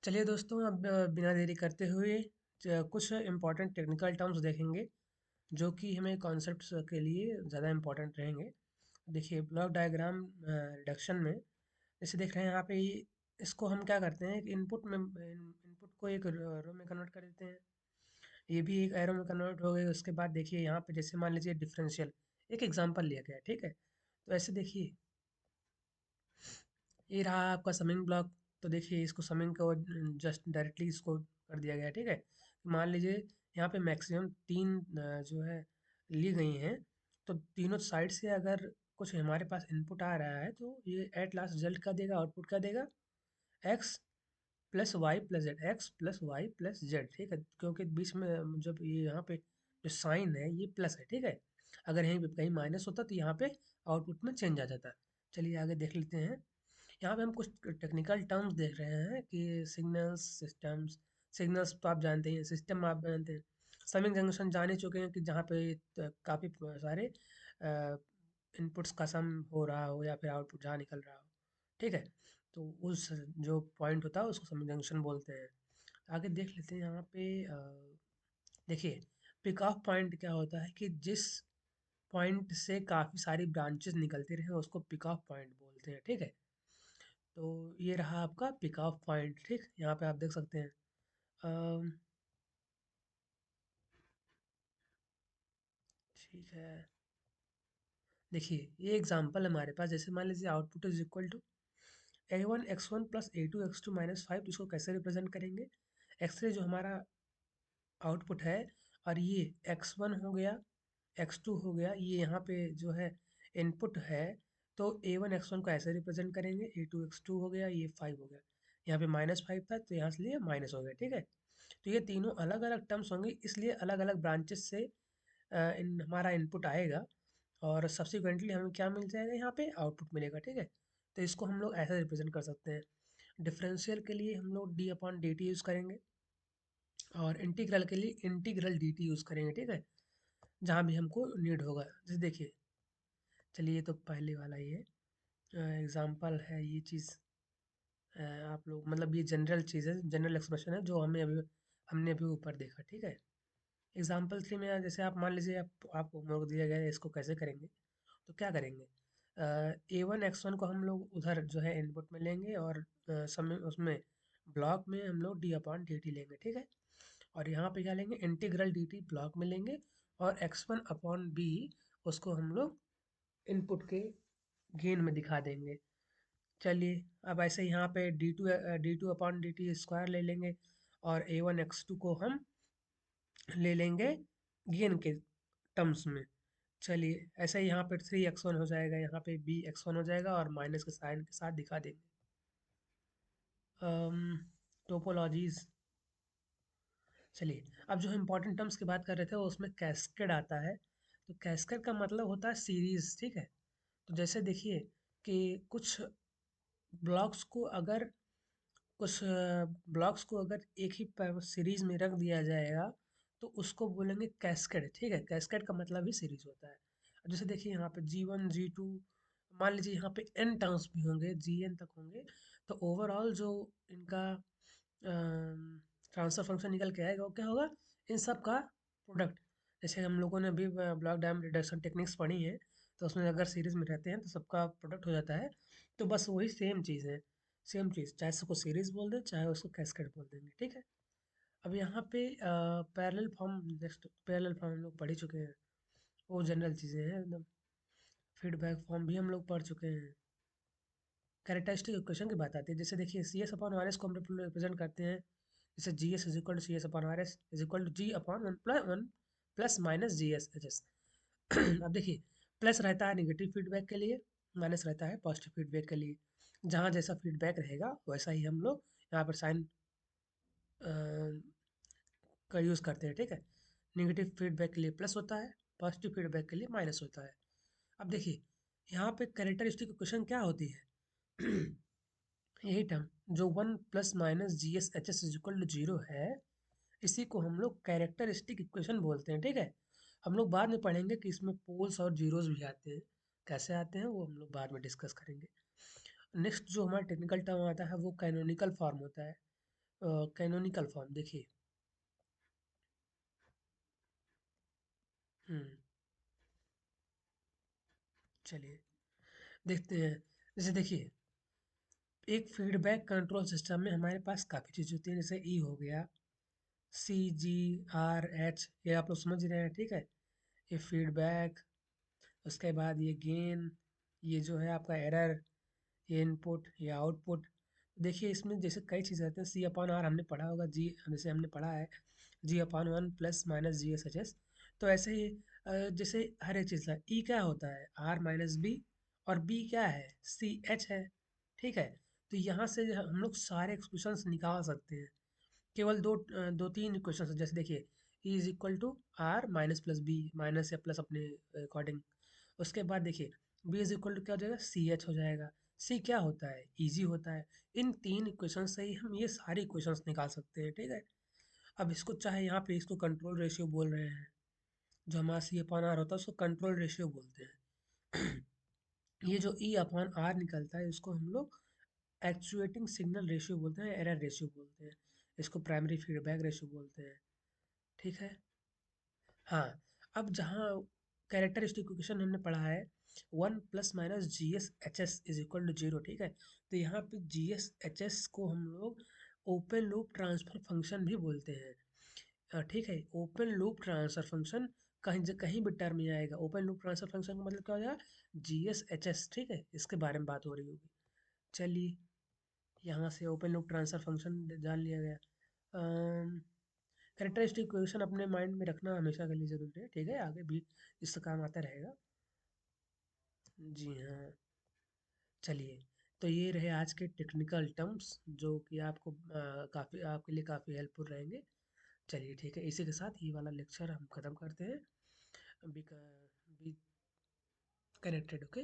चलिए दोस्तों, अब बिना देरी करते हुए कुछ इम्पोर्टेंट टेक्निकल टर्म्स देखेंगे जो कि हमें कॉन्सेप्ट्स के लिए ज़्यादा इम्पोर्टेंट रहेंगे। देखिए, ब्लॉक डायग्राम रिडक्शन में जैसे देख रहे हैं यहाँ पे इसको हम क्या करते हैं, एक इनपुट को एक रो में कन्वर्ट कर देते हैं। ये भी एक एरो में कन्वर्ट हो गई। उसके बाद देखिए यहाँ पे जैसे मान लीजिए डिफरेंशियल एक एग्जांपल लिया गया है, ठीक है। तो ऐसे देखिए, ये रहा आपका समिंग ब्लॉक। तो देखिए, इसको समिंग को जस्ट डायरेक्टली इसको कर दिया गया है, ठीक है। मान लीजिए यहाँ पे मैक्सिमम तीन जो है ली गई हैं। तो तीनों साइड से अगर कुछ हमारे पास इनपुट आ रहा है तो ये एट लास्ट रिजल्ट क्या देगा, आउटपुट क्या देगा, x plus y plus z, x plus y plus z, ठीक है। क्योंकि बीच में जब ये यहाँ पे जो साइन है ये प्लस है, ठीक है। अगर यहीं पे कहीं माइनस होता तो यहाँ पे आउटपुट में चेंज आ जाता। चलिए आगे देख लेते हैं। यहाँ पे हम कुछ टेक्निकल टर्म्स देख रहे हैं कि सिग्नल्स, सिस्टम्स। सिग्नल्स तो आप जानते हैं, सिस्टम आप जानते हैं। समिंग जंक्शन जान ही चुके हैं कि जहाँ पे काफ़ी सारे इनपुट्स का सम हो रहा हो या फिर आउटपुट जहाँ निकल रहा हो, ठीक है। तो उस जो पॉइंट होता है उसको समिंग जंक्शन बोलते हैं। आगे देख लेते हैं यहाँ पे देखिए, पिक ऑफ पॉइंट क्या होता है कि जिस पॉइंट से काफ़ी सारी ब्रांचेस निकलती रहे उसको पिक ऑफ पॉइंट बोलते हैं, ठीक है। तो ये रहा आपका पिक ऑफ पॉइंट, ठीक। यहाँ पे आप देख सकते हैं। अम, ठीक है। देखिए, ये एग्जांपल हमारे पास, जैसे मान लीजिए output is equal to A1 x1 plus A2 x2 minus 5। इसको कैसे रिप्रेजेंट करेंगे, एक्सरे जो हमारा आउटपुट है, और ये x1 हो गया, x2 हो गया, ये यहाँ पे जो है इनपुट है। तो A1 x1 को ऐसे रिप्रेजेंट करेंगे, A2 x2 हो गया, ये 5 हो गया। यहाँ पे -5 था तो यहाँ से लिए माइनस हो गया, ठीक है। तो ये तीनों अलग अलग टर्म्स होंगे, इसलिए अलग अलग ब्रांचेस से हमारा इनपुट आएगा। और सब्सिक्वेंटली हमें क्या मिल जाएगा, यहाँ पे आउटपुट मिलेगा, ठीक है। तो इसको हम लोग ऐसे रिप्रेजेंट कर सकते हैं। डिफरेंशियल के लिए हम लोग d/dt यूज़ करेंगे, और इंटीग्रल के लिए इंटीग्रल dt यूज़ करेंगे, ठीक है। जहाँ भी हमको नीड होगा। जैसे देखिए, चलिए ये तो पहले वाला ही है, एग्जाम्पल है ये चीज़। आप लोग मतलब ये जनरल चीज़ है, जनरल एक्सप्रेशन है जो हमने अभी ऊपर देखा, ठीक है। एग्जाम्पल 3 में जैसे आप मान लीजिए, आपको होमवर्क दिया गया है, इसको कैसे करेंगे। तो क्या करेंगे, A1 x1 को हम लोग उधर जो है इनपुट में लेंगे, और समय उसमें ब्लॉक में हम लोग d/dt लेंगे, ठीक है। और यहाँ पे क्या लेंगे, इंटीग्रल dt ब्लॉक में लेंगे, और x1/b उसको हम लोग इनपुट के गेन में दिखा देंगे। चलिए, अब ऐसे यहाँ पे d2/dt स्क्वायर ले लेंगे, और A1 x2 को हम ले लेंगे गेन के टर्म्स में। चलिए, ऐसे ही यहाँ पे 3x1 हो जाएगा, यहाँ पे bx1 हो जाएगा, और माइनस के साइन के साथ दिखा देंगे। टोपोलॉजीज। चलिए, अब जो इम्पोर्टेंट टर्म्स की बात कर रहे थे वो उसमें कैस्केड आता है। तो कैस्केड का मतलब होता है सीरीज, ठीक है। तो जैसे देखिए कि कुछ ब्लॉक्स को अगर कुछ ब्लॉक्स को अगर एक ही सीरीज में रख दिया जाएगा तो उसको बोलेंगे कैस्केड, ठीक है। कैस्केड का मतलब ही सीरीज होता है। अब जैसे देखिए यहाँ पे G1 G2, मान लीजिए यहाँ पे n टर्म्स भी होंगे, Gn तक होंगे। तो ओवरऑल जो इनका ट्रांसफर फंक्शन निकल के आएगा वो क्या होगा, इन सब का प्रोडक्ट। जैसे हम लोगों ने अभी ब्लॉक डायग्राम रिडक्शन टेक्निक्स पढ़ी हैं, तो उसमें अगर सीरीज में रहते हैं तो सबका प्रोडक्ट हो जाता है। तो बस वही सेम चीज़ है, सेम चीज़, चाहे उसको सीरीज बोल दें चाहे उसको कैस्केड बोल देंगे, ठीक है। अब यहाँ पे parallel form, next parallel form हम लोग पढ़ ही चुके हैं, वो जनरल चीज़ें हैं एकदम। फीडबैक फॉर्म भी हम लोग पढ़ चुके हैं। कैरेक्टरिस्टिक इक्वेशन की बात आती है, जैसे देखिए CS/RS को हम रिप्रेजेंट करते हैं, जैसे GS is equal to CS/RS is equal to G/1 plus minus GS/HS। अब देखिए, प्लस रहता है नेगेटिव फीडबैक के लिए, माइनस रहता है पॉजिटिव फीडबैक के लिए। जहाँ जैसा फीडबैक रहेगा वैसा ही हम लोग यहाँ पर साइन का यूज़ करते हैं, ठीक है। नेगेटिव फीडबैक के लिए प्लस होता है, पॉजिटिव फीडबैक के लिए माइनस होता है। अब देखिए, यहाँ पे कैरेक्टरिस्टिक इक्वेशन क्या होती है, यही टर्म जो 1 ± GS/HS इज इक्वल टू 0 है, इसी को हम लोग कैरेक्टरिस्टिक इक्वेशन बोलते हैं, ठीक है। हम लोग बाद में पढ़ेंगे कि इसमें पोल्स और जीरोस भी आते हैं, कैसे आते हैं वो हम लोग बाद में डिस्कस करेंगे। नेक्स्ट जो हमारा टेक्निकल टर्म आता है वो कैनोनिकल फॉर्म होता है। कैनोनिकल फॉर्म देखिए। हुँ, चलिए देखते हैं। जैसे देखिए, एक फीडबैक कंट्रोल सिस्टम में हमारे पास काफ़ी चीज़ होती हैं, जैसे ई हो गया, सी, जी, आर, एच, ये आप लोग समझ रहे हैं, ठीक है? ये फीडबैक, उसके बाद ये गेन, ये जो है आपका एरर, ये इनपुट, ये आउटपुट। देखिए इसमें जैसे कई चीज़ें रहती हैं, सी अपॉन आर हमने पढ़ा होगा, जी जैसे हमने पढ़ा है, G upon one plus minus G S H S. तो ऐसे ही जैसे हर एक चीज़ का ई क्या होता है, आर माइनस बी, और बी क्या है, सी एच है, ठीक है? तो यहाँ से हम लोग सारे एक्सप्रेशंस निकाल सकते हैं। केवल दो तीन इक्वेशन जैसे देखिए, e is equal to r minus plus b, minus या प्लस अपने अकॉर्डिंग। उसके बाद देखिए, बी इज इक्वल टू क्या हो जाएगा, सी एच हो जाएगा। सी क्या होता है, ईजी होता है। इन तीन इक्वेशन से ही हम ये सारी इक्वेशंस निकाल सकते हैं, ठीक है? अब इसको चाहे यहाँ पे इसको कंट्रोल रेशियो बोल रहे हैं, जो हमारा सी अपॉन आर होता है उसको कंट्रोल रेशियो बोलते हैं। ये जो ई अपॉन आर निकलता है इसको हम लोग एक्चुएटिंग सिग्नल रेशियो बोलते हैं, एरर रेशियो बोलते हैं, इसको प्राइमरी फीडबैक रेशियो बोलते हैं, ठीक है? हाँ, अब जहाँ कैरेक्टरिस्टिक इक्वेशन हमने पढ़ा है, one plus minus G S H s is equal to zero, ठीक है? तो यहाँ पे जी एस एच एस को हम लोग ओपन लूप ट्रांसफर फंक्शन भी बोलते हैं। ठीक है, ओपन लूप ट्रांसफर फंक्शन कहीं भी टर्म में आएगा, ओपन लूप ट्रांसफर फंक्शन का मतलब क्या हो जाएगा, जी एस एच एस, ठीक है? इसके बारे में बात हो रही होगी। चलिए, यहाँ से ओपन लूप ट्रांसफर फंक्शन जान लिया गया। कैरेक्टरिस्टिक इक्वेशन अपने माइंड में रखना हमेशा के लिए ज़रूरी है, ठीक है? आगे भी इससे काम आता रहेगा। जी हाँ, चलिए, तो ये रहे आज के टेक्निकल टर्म्स जो कि आपको काफ़ी आपके लिए काफ़ी हेल्पफुल रहेंगे। चलिए ठीक है, इसी के साथ ये वाला लेक्चर हम ख़त्म करते हैं। Be connected, okay.